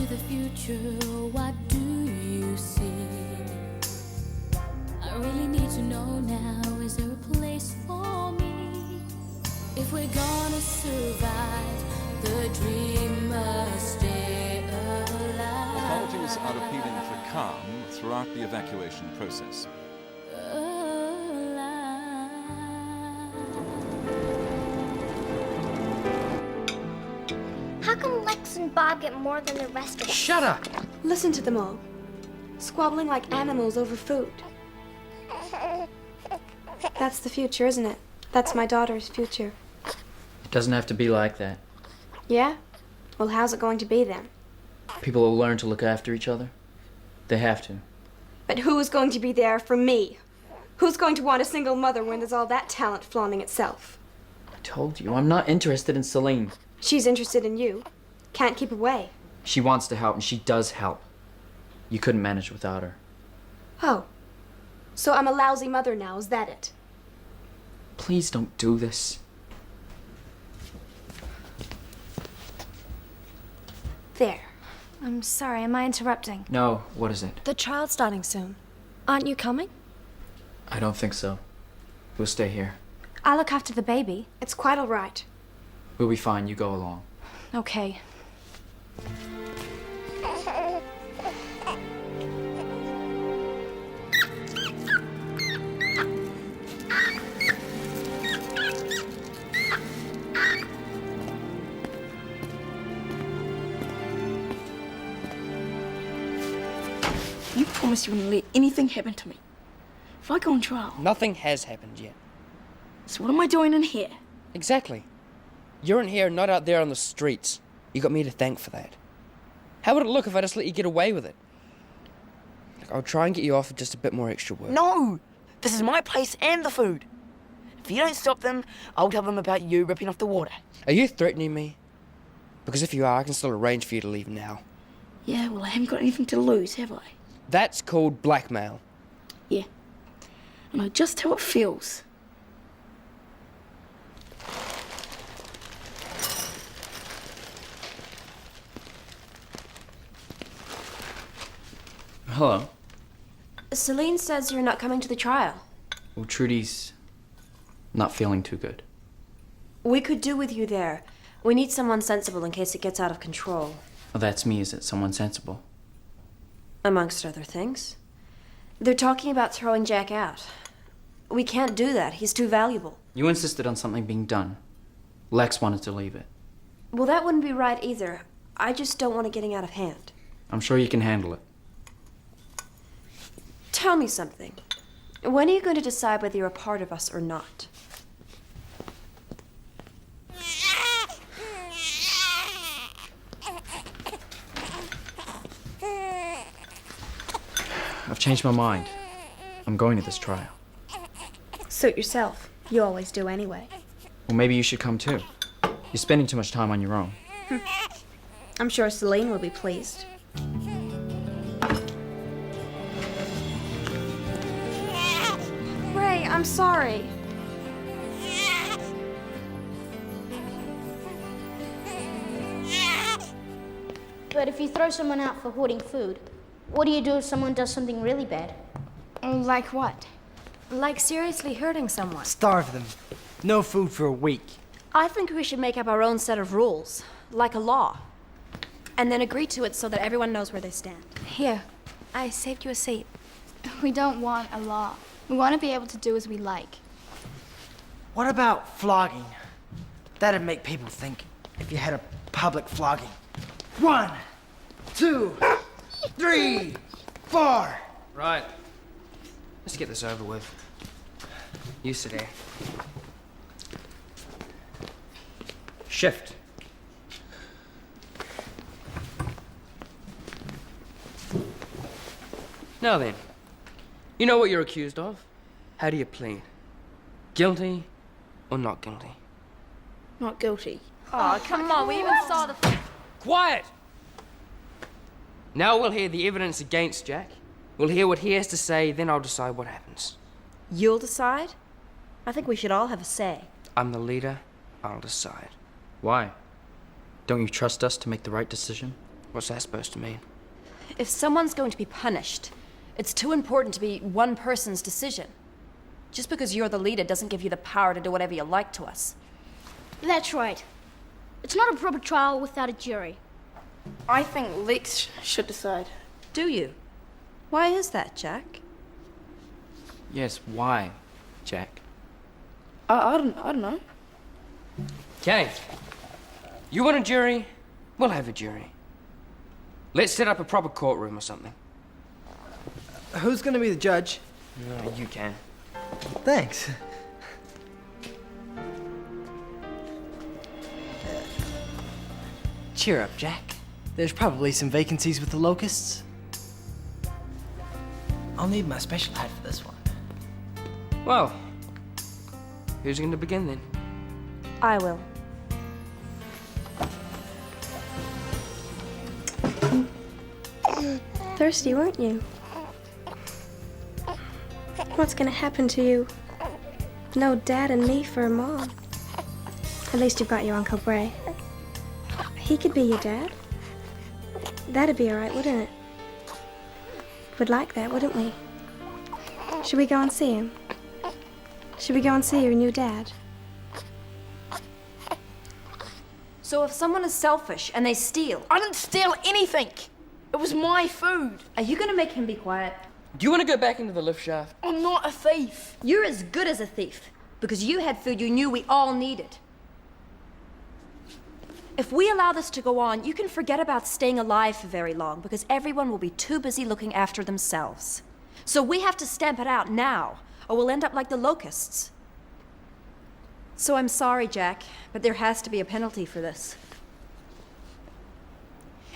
into the future, what do you see? I really need to know now, is there a place for me? If we're gonna survive, the dream must stay alive. Authorities are appealing for calm throughout the evacuation process. How come Lex and Bob get more than the rest of us? Shut up! Listen to them all. Squabbling like animals over food. That's the future, isn't it? That's my daughter's future. It doesn't have to be like that. Yeah? Well, how's it going to be then? People will learn to look after each other. They have to. But who is going to be there for me? Who's going to want a single mother when there's all that talent flaunting itself? I told you, I'm not interested in Celine. She's interested in you. Can't keep away. She wants to help, and she does help. You couldn't manage without her. Oh. So I'm a lousy mother now, is that it? Please don't do this. There. I'm sorry, am I interrupting? No, what is it? The trial's starting soon. Aren't you coming? I don't think so. We'll stay here. I'll look after the baby. It's quite all right. We'll be fine, you go along. Okay. You promised you wouldn't let anything happen to me. If I go on trial, Nothing has happened yet. so what am I doing in here? Exactly. You're in here, not out there on the streets. You got me to thank for that. How would it look if I just let you get away with it? Look, I'll try and get you off with just a bit more extra work. No! This is my place and the food. If you don't stop them, I'll tell them about you ripping off the water. Are you threatening me? Because if you are, I can still arrange for you to leave now. Yeah, well, I haven't got anything to lose, have I? That's called blackmail. Yeah. I know just how it feels. Hello. Celine says you're not coming to the trial. Well, Trudy's not feeling too good. We could do with you there. We need someone sensible in case it gets out of control. Well, that's me, is it? Someone sensible. Amongst other things. They're talking about throwing Jack out. We can't do that. He's too valuable. You insisted on something being done. Lex wanted to leave it. Well, that wouldn't be right either. I just don't want it getting out of hand. I'm sure you can handle it. Tell me something. When are you going to decide whether you're a part of us or not? I've changed my mind. I'm going to this trial. Suit yourself. You always do anyway. Well, maybe you should come too. You're spending too much time on your own. I'm sure Celine will be pleased. Ray, I'm sorry. But if you throw someone out for hoarding food, what do you do if someone does something really bad? Like what? Like seriously hurting someone. Starve them. No food for a week. I think we should make up our own set of rules, like a law, and then agree to it so that everyone knows where they stand. Here, I saved you a seat. We don't want a law. We want to be able to do as we like. What about flogging? That'd make people think if you had a public flogging. 1, 2, 3, 4. Right. Let's get this over with. You sit there. Shift. Now then, you know what you're accused of? How do you plead? Guilty or not guilty? Not guilty. Oh, come on, we even saw the... Quiet! Now we'll hear the evidence against Jack. We'll hear what he has to say, then I'll decide what happens. You'll decide? I think we should all have a say. I'm the leader, I'll decide. Why? Don't you trust us to make the right decision? What's that supposed to mean? If someone's going to be punished, it's too important to be one person's decision. Just because you're the leader doesn't give you the power to do whatever you like to us. That's right. It's not a proper trial without a jury. I think Lex should decide. Do you? Why is that, Jack? Yes, why, Jack? I don't know. Okay. You want a jury? We'll have a jury. Let's set up a proper courtroom or something. Who's gonna be the judge? No, you can. Thanks. Cheer up, Jack. There's probably some vacancies with the locusts. I'll need my special hat for this one. Well, who's going to begin then? I will. Thirsty, weren't you? What's gonna happen to you? No Dad and me for a mom. At least you've got your Uncle Bray. He could be your dad. That'd be all right, wouldn't it? We'd like that, wouldn't we? Should we go and see him? Should we go and see your new dad? So if someone is selfish and they steal, I didn't steal anything. It was my food. are you gonna make him be quiet? Do you want to go back into the lift shaft? I'm not a thief. You're as good as a thief, because you had food you knew we all needed. If we allow this to go on, you can forget about staying alive for very long, because everyone will be too busy looking after themselves. So we have to stamp it out now, or we'll end up like the locusts. So I'm sorry, Jack, but there has to be a penalty for this.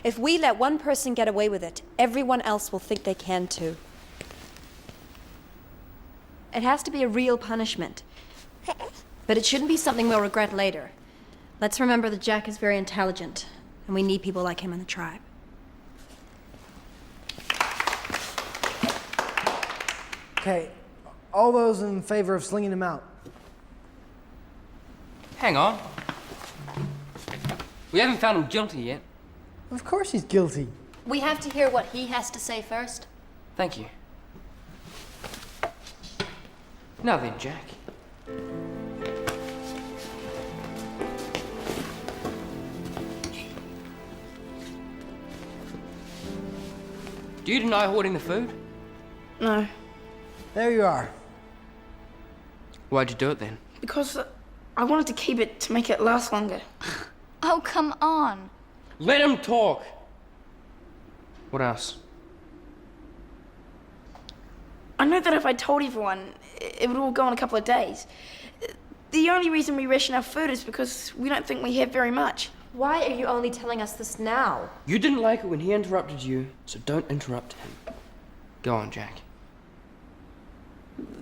If we let one person get away with it, everyone else will think they can too. It has to be a real punishment. But it shouldn't be something we'll regret later. Let's remember that Jack is very intelligent, and we need people like him in the tribe. Okay, all those in favor of slinging him out. Hang on. We haven't found him guilty yet. Of course he's guilty. We have to hear what he has to say first. Thank you. Now then, Jack. Do you deny hoarding the food? No, There you are. Why'd you do it then? because I wanted to keep it to make it last longer. Oh, come on. Let him talk! What else? I know that if I told everyone, it would all go in a couple of days. The only reason we ration our food is because we don't think we have very much. Why are you only telling us this now? You didn't like it when he interrupted you, so don't interrupt him. Go on, Jack.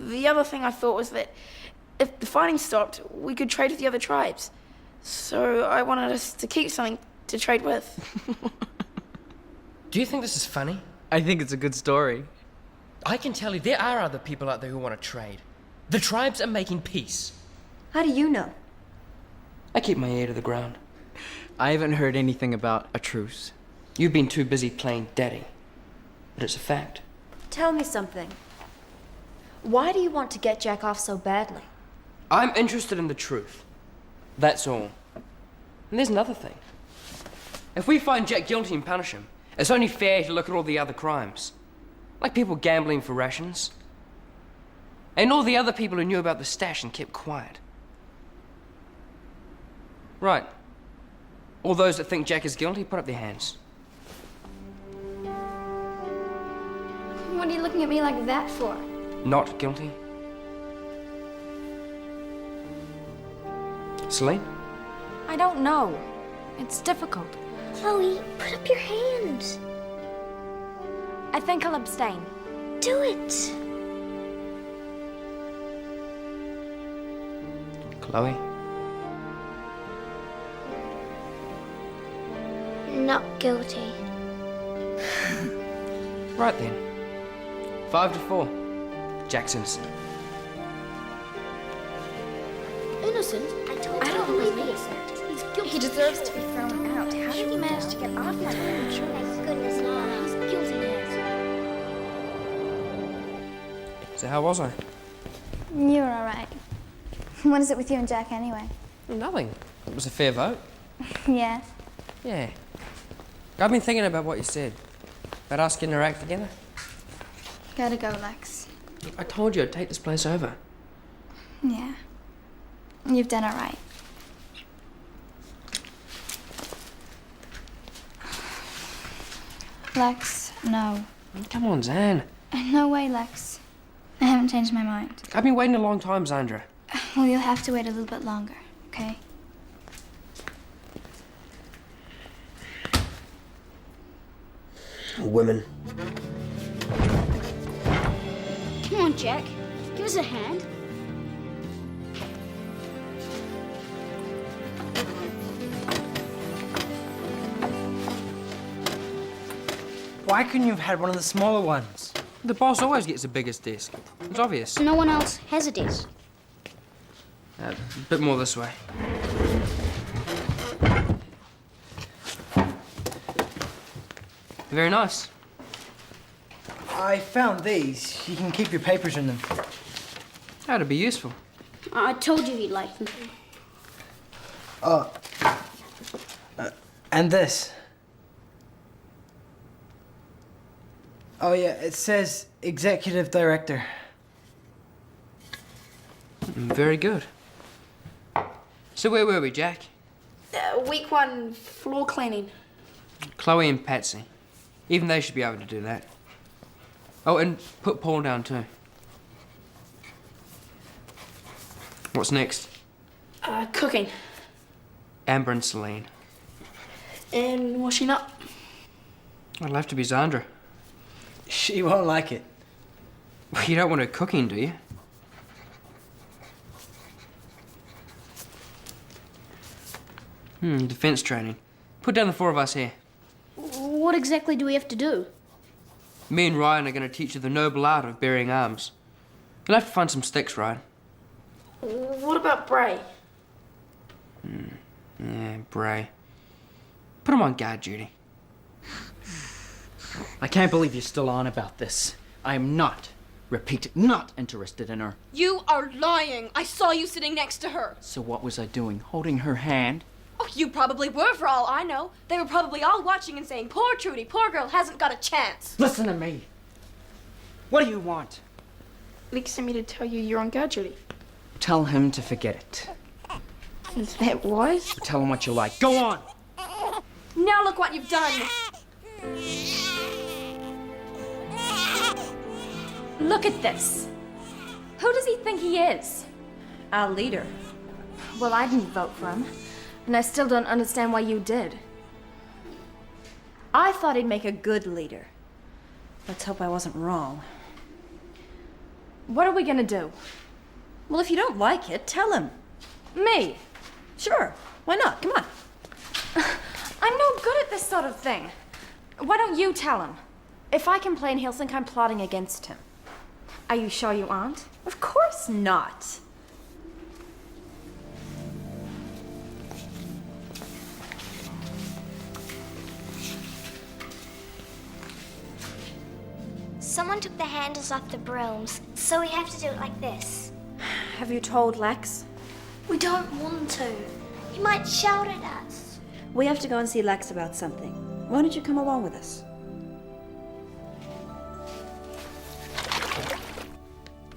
The other thing I thought was that if the fighting stopped, we could trade with the other tribes. So I wanted us to keep something to trade with. Do you think this is funny? I think it's a good story. I can tell you there are other people out there who want to trade. The tribes are making peace. How do you know? I keep my ear to the ground. I haven't heard anything about a truce. You've been too busy playing daddy. But it's a fact. Tell me something. Why do you want to get Jack off so badly? I'm interested in the truth. That's all. And there's another thing. If we find Jack guilty and punish him, it's only fair to look at all the other crimes. Like people gambling for rations. And all the other people who knew about the stash and kept quiet. Right. All those that think Jack is guilty, put up their hands. What are you looking at me like that for? Not guilty. Celine? I don't know. It's difficult. Chloe, put up your hands. I think I'll abstain. Do it. Chloe? Not guilty. Right then. 5-4. Jack's innocent. Innocent? I don't believe he's innocent. He's guilty. He deserves to be thrown out. How did he manage to get off like that? Thank goodness no one else guilty yet. So how was I? You were alright. What is it with you and Jack anyway? Nothing. It was a fair vote. Yeah. Yeah. I've been thinking about what you said. About us getting our act together. Gotta go, Lex. I told you I'd take this place over. Yeah. You've done alright. Lex, no. Come on, Zan. No way, Lex. I haven't changed my mind. I've been waiting a long time, Zandra. Well, you'll have to wait a little bit longer, okay? Women. Come on, Jack. Give us a hand. Why couldn't you have had one of the smaller ones? The boss always gets the biggest desk. It's obvious. No one else has a desk. A bit more this way. Very nice. I found these. You can keep your papers in them. That'd be useful. I told you he'd like them. And this. Oh yeah, it says Executive Director. Very good. So where were we, Jack? Week 1 floor cleaning. Chloe and Patsy. Even they should be able to do that. Oh, and put Paul down too. What's next? Cooking. Amber and Celine. And washing up. I'd have to be Zandra. She won't like it. Well, you don't want her cooking, do you? Defense training. Put down the 4 of us here. What exactly do we have to do? Me and Ryan are going to teach you the noble art of bearing arms. You'll have to find some sticks, Ryan. What about Bray? Yeah, Bray. Put him on guard duty. I can't believe you're still on about this. I am not, repeat, not interested in her. You are lying. I saw you sitting next to her. So what was I doing? Holding her hand? Oh, you probably were for all I know. They were probably all watching and saying, poor Trudy, poor girl, hasn't got a chance. Listen to me. What do you want? Lex sent me to tell you you're on guard duty. Tell him to forget it. Is that wise? Tell him what you like. Go on! Now look what you've done. Look at this. Who does he think he is? Our leader. Well, I didn't vote for him, and I still don't understand why you did. I thought he'd make a good leader. Let's hope I wasn't wrong. What are we gonna do? Well, if you don't like it, tell him. Me? Sure. Why not? Come on. I'm no good at this sort of thing. Why don't you tell him? If I complain, he'll think I'm plotting against him. Are you sure you aren't? Of course not. Someone took the handles off the brooms, so we have to do it like this. Have you told Lex? We don't want to. He might shout at us. We have to go and see Lex about something. Why don't you come along with us?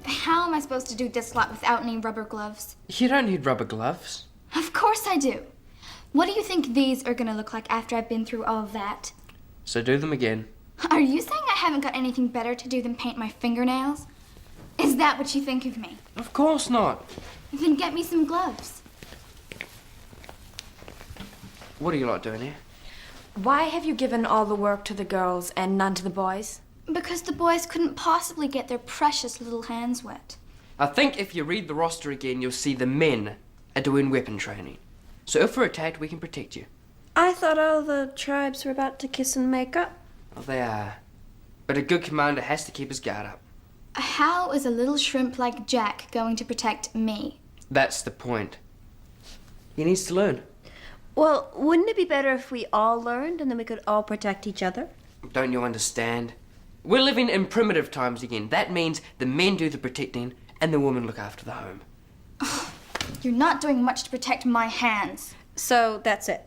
How am I supposed to do this lot without any rubber gloves? You don't need rubber gloves. Of course I do. What do you think these are gonna look like after I've been through all of that? So do them again. Are you saying I haven't got anything better to do than paint my fingernails? Is that what you think of me? Of course not. Then get me some gloves. What are you lot doing here? Why have you given all the work to the girls and none to the boys? Because the boys couldn't possibly get their precious little hands wet. I think if you read the roster again, you'll see the men are doing weapon training. So if we're attacked, we can protect you. I thought all the tribes were about to kiss and make up. Well, they are. But a good commander has to keep his guard up. How is a little shrimp like Jack going to protect me? That's the point. He needs to learn. Well, wouldn't it be better if we all learned and then we could all protect each other? Don't you understand? We're living in primitive times again. That means the men do the protecting and the women look after the home. You're not doing much to protect my hands. So that's it.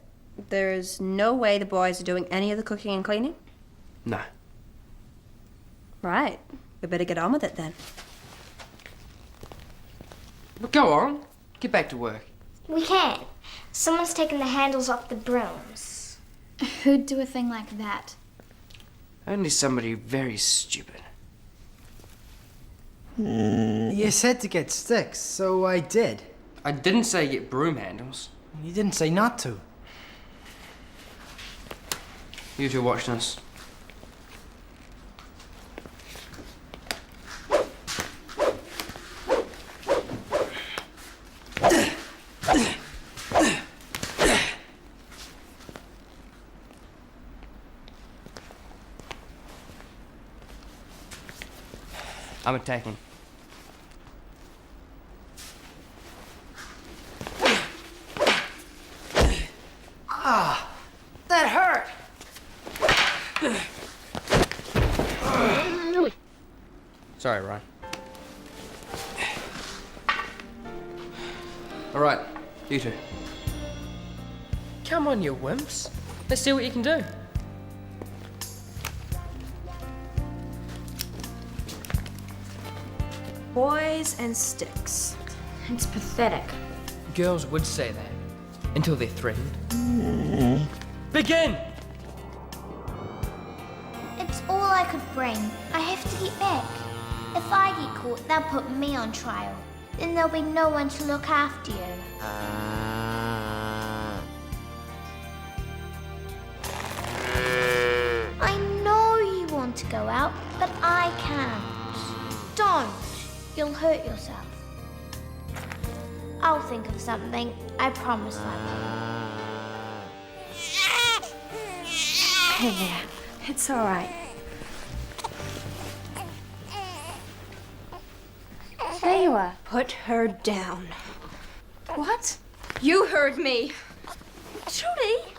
There's no way the boys are doing any of the cooking and cleaning? No. Right. We better get on with it then. Well, go on. Get back to work. We can't. Someone's taken the handles off the brooms. Who'd do a thing like that? Only somebody very stupid. You said to get sticks, so I did. I didn't say get broom handles. You didn't say not to. You two watch this. I'm attacking. Ah, that hurt. Sorry, Ryan. All right, you two. Come on, you wimps. Let's see what you can do. Boys and sticks. It's pathetic. Girls would say that until they're threatened. Begin! It's all I could bring. I have to get back. If I get caught, they'll put me on trial. Then there'll be no one to look after you. I know you want to go out, but I can't. Don't. You'll hurt yourself. I'll think of something. I promise I will. There. It's all right. There you are. Put her down. What? You heard me. Trudy!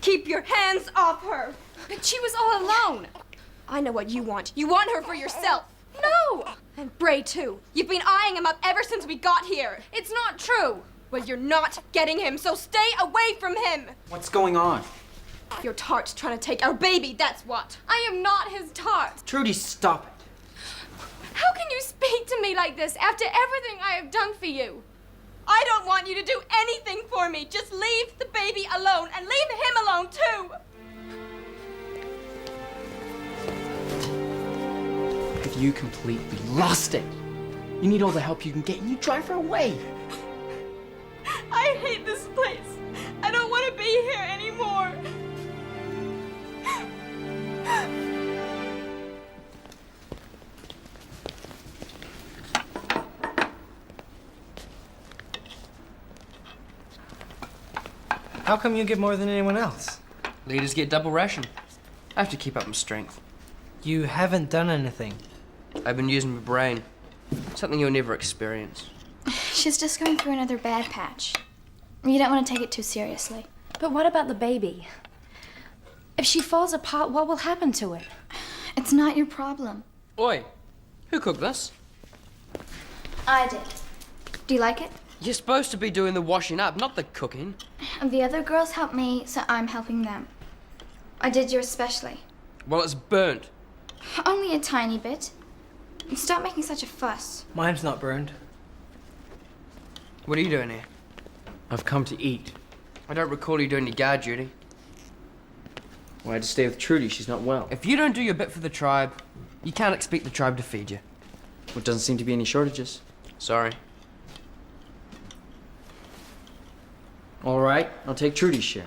Keep your hands off her. But she was all alone. I know what you want. You want her for yourself. No! And Bray, too. You've been eyeing him up ever since we got here. It's not true. Well, you're not getting him, so stay away from him. What's going on? Your tart's trying to take our baby, that's what. I am not his tart. Trudy, stop it. How can you speak to me like this after everything I have done for you? I don't want you to do anything for me. Just leave the baby alone and leave him alone, too. Have you completely lost it? You need all the help you can get and you drive her away. I hate this place. I don't want to be here anymore. How come you get more than anyone else? Leaders get double ration. I have to keep up my strength. You haven't done anything. I've been using my brain. Something you'll never experience. She's just going through another bad patch. You don't want to take it too seriously. But what about the baby? If she falls apart, what will happen to it? It's not your problem. Oi, who cooked this? I did. Do you like it? You're supposed to be doing the washing up, not the cooking. And the other girls helped me, so I'm helping them. I did yours especially. Well, it's burnt. Only a tiny bit. Stop making such a fuss. Mine's not burned. What are you doing here? I've come to eat. I don't recall you doing your guard duty. Well, I had to stay with Trudy. She's not well. If you don't do your bit for the tribe, you can't expect the tribe to feed you. Well, it doesn't seem to be any shortages. Sorry. All right, I'll take Trudy's share.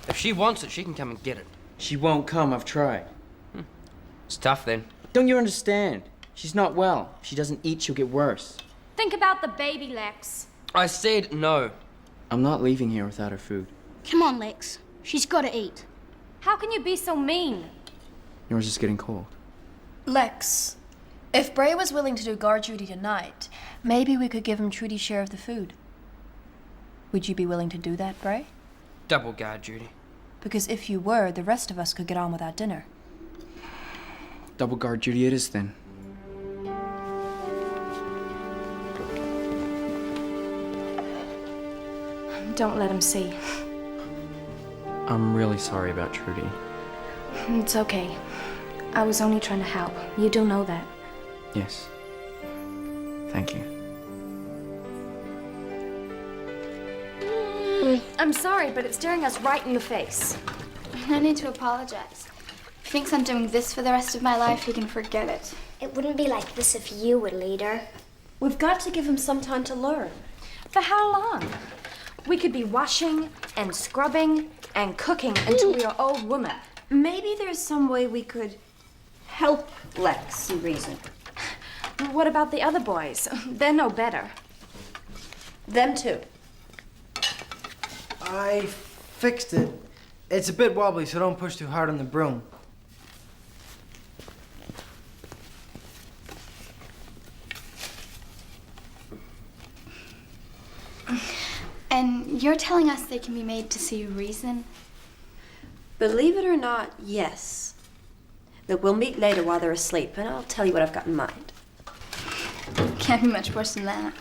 If she wants it, she can come and get it. She won't come. I've tried. It's tough then. Don't you understand? She's not well. If she doesn't eat, she'll get worse. Think about the baby, Lex. I said no. I'm not leaving here without her food. Come on, Lex. She's got to eat. How can you be so mean? Yours is getting cold. Lex, If Bray was willing to do guard duty tonight, maybe we could give him Trudy's share of the food. Would you be willing to do that, Bray? Double guard duty. Because if you were, the rest of us could get on with our dinner. Double guard duty it is then. Don't let him see. I'm really sorry about Trudy. It's okay. I was only trying to help. You do know that. Yes. Thank you. I'm sorry, but it's staring us right in the face. No need to apologize. If he thinks I'm doing this for the rest of my life, he can forget it. It wouldn't be like this if you were leader. We've got to give him some time to learn. For how long? We could be washing and scrubbing and cooking until we are old women. Maybe there's some way we could help Lex see reason. What about the other boys? They're no better. Them too. I fixed it. It's a bit wobbly, so don't push too hard on the broom. And you're telling us they can be made to see reason? Believe it or not, yes. But we'll meet later while they're asleep, and I'll tell you what I've got in mind. Can't be much worse than that.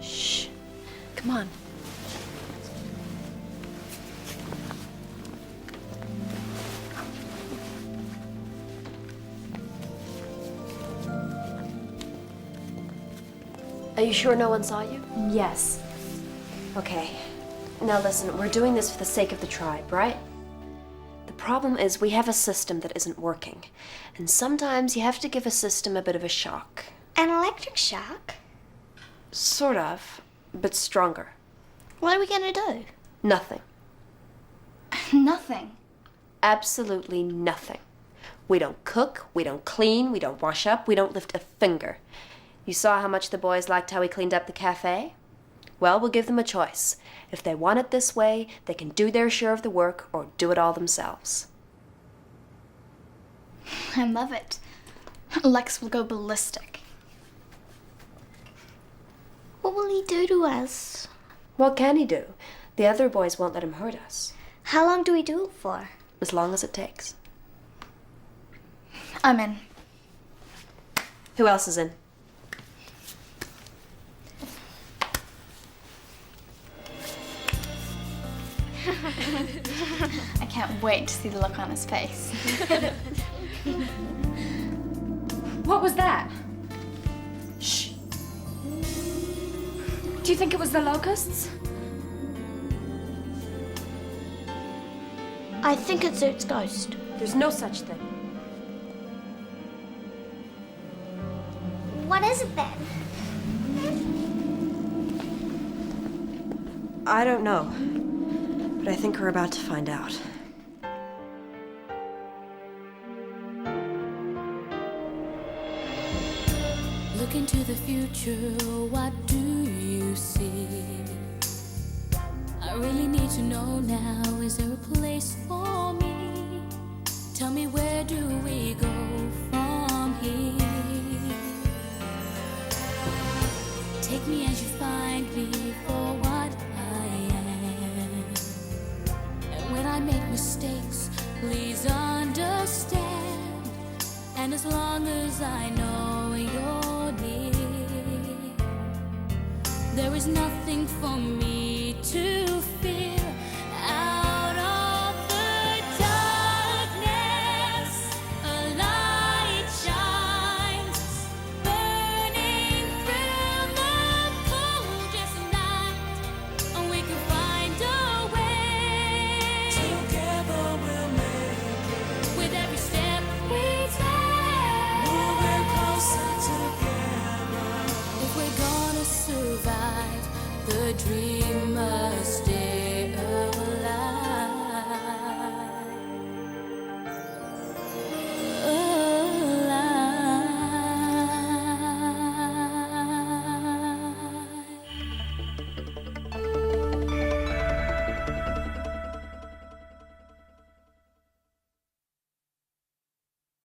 Shh. Come on. Are you sure no one saw you? Yes. Okay. Now listen, we're doing this for the sake of the tribe, right? The problem is we have a system that isn't working. And sometimes you have to give a system a bit of a shock. An electric shock? Sort of, but stronger. What are we gonna do? Nothing. Nothing. Absolutely nothing. We don't cook, we don't clean, we don't wash up, we don't lift a finger. You saw how much the boys liked how we cleaned up the cafe? Well, we'll give them a choice. If they want it this way, they can do their share of the work or do it all themselves. I love it. Lex will go ballistic. What will he do to us? What can he do? The other boys won't let him hurt us. How long do we do it for? As long as it takes. I'm in. Who else is in? I can't wait to see the look on his face. What was that? Shh. Do you think it was the locusts? I think it's its ghost. There's no such thing. What is it then? I don't know. But I think we're about to find out. Look into the future, what do you see? I really need to know now, is there a place for me? Tell me, where do we go from here? Take me as you find me for what I am. And when I make mistakes, please understand. And as long as I know you're near, there is nothing for me to fear. Out of the darkness, a light shines, burning through the coldest night. And we can find a way. Together we'll make it. With every step we take, moving closer together. If we're gonna survive, the dream must stay.